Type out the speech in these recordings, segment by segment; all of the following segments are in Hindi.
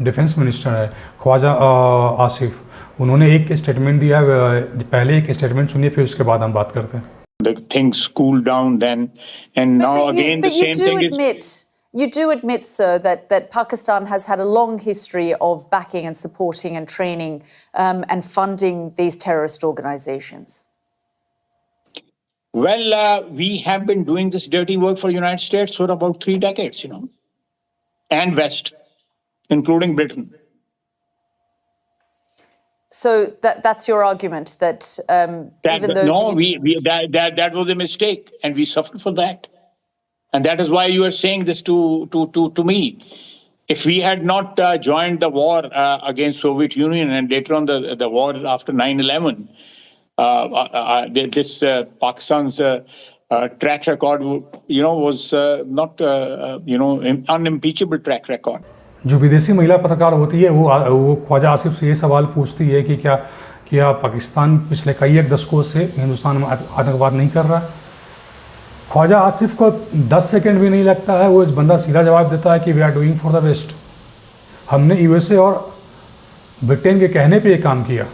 डिफेंस मिनिस्टर है ख्वाजा आसिफ, उन्होंने एक स्टेटमेंट दिया। पहले एक स्टेटमेंट सुनिए, फिर उसके बाद हम बात करते हैं। The things cool down then, and now again the same thing is. You do admit, sir, that Pakistan has had a long history of backing and supporting and training and funding these terrorist organizations. Well, we have been doing this dirty work for the United States for about 3 decades, and West, including Britain. So that's your argument that even though that was a mistake, and we suffered for that, and that is why you are saying this to me. If we had not joined the war against Soviet Union and later on the war after 9/11, this Pakistan's track record, was not unimpeachable track record. जो विदेशी महिला पत्रकार होती है वो ख्वाजा आसिफ से ये सवाल पूछती है कि क्या पाकिस्तान पिछले कई एक दशकों से हिंदुस्तान में आतंकवाद नहीं कर रहा। ख्वाजा आसिफ को 10 सेकंड भी नहीं लगता है, वो बंदा सीधा जवाब देता है कि we are doing for the best. हमने यूएसए और ब्रिटेन के कहने पे ये काम किया।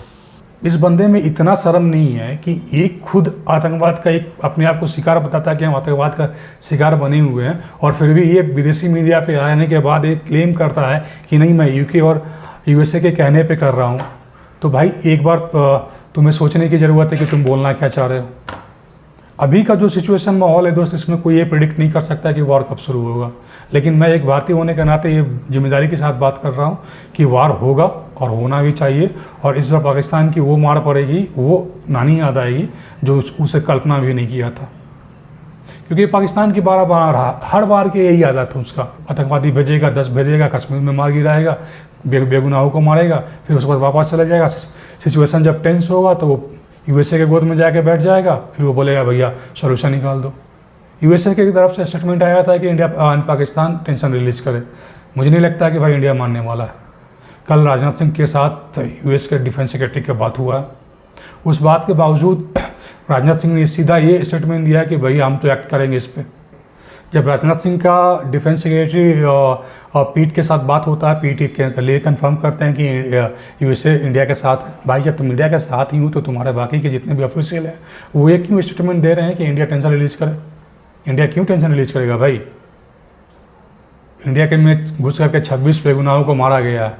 इस बंदे में इतना शर्म नहीं है कि एक खुद आतंकवाद का एक अपने आप को शिकार बताता है कि हम आतंकवाद का शिकार बने हुए हैं, और फिर भी ये विदेशी मीडिया पे आने के बाद एक क्लेम करता है कि नहीं मैं यूके और यूएसए के कहने पे कर रहा हूँ। तो भाई एक बार तुम्हें सोचने की ज़रूरत है कि तुम बोलना क्या चाह रहे हो। अभी का जो सिचुएशन माहौल है दोस्त, इसमें कोई ये प्रिडिक्ट नहीं कर सकता कि वार कब शुरू होगा, लेकिन मैं एक भारतीय होने के नाते ये जिम्मेदारी के साथ बात कर रहा हूँ कि वार होगा और होना भी चाहिए। और इस बार पाकिस्तान की वो मार पड़ेगी, वो नानी याद आएगी जो उसे कल्पना भी नहीं किया था, क्योंकि पाकिस्तान की बार रहा, हर बार की यही आदत है उसका। आतंकवादी भेजेगा, 10 भेजेगा, कश्मीर में मार गिराएगा, बेगुनाहों को मारेगा, फिर उसके बाद वापस चला जाएगा। सिचुएशन जब टेंस होगा तो वो यूएसए के गोद में जाके बैठ जाएगा, फिर वो बोलेगा भैया सॉल्यूशन निकाल दो। यूएसए की तरफ से स्टेटमेंट आया था कि इंडिया पाकिस्तान टेंशन रिलीज करे। मुझे नहीं लगता कि भाई इंडिया मानने वाला है। कल राजनाथ सिंह के साथ यूएस के डिफेंस सेक्रेटरी की बात हुआ है, उस बात के बावजूद राजनाथ सिंह ने सीधा ये स्टेटमेंट दिया कि भैया हम तो एक्ट करेंगे इस पर। जब राजनाथ सिंह का डिफेंस सेक्रेटरी पीट के साथ बात होता है, पीट के लिए कंफर्म करते हैं कि यूएसए इंडिया के साथ है। भाई जब तुम इंडिया के साथ ही हो तो तुम्हारे बाकी के जितने भी ऑफिशियल हैं वो एक क्यों स्टेटमेंट दे रहे हैं कि इंडिया टेंशन रिलीज करे। इंडिया क्यों टेंशन रिलीज करेगा भाई? इंडिया के में घुस करके 26 बेगुनाहों को मारा गया है।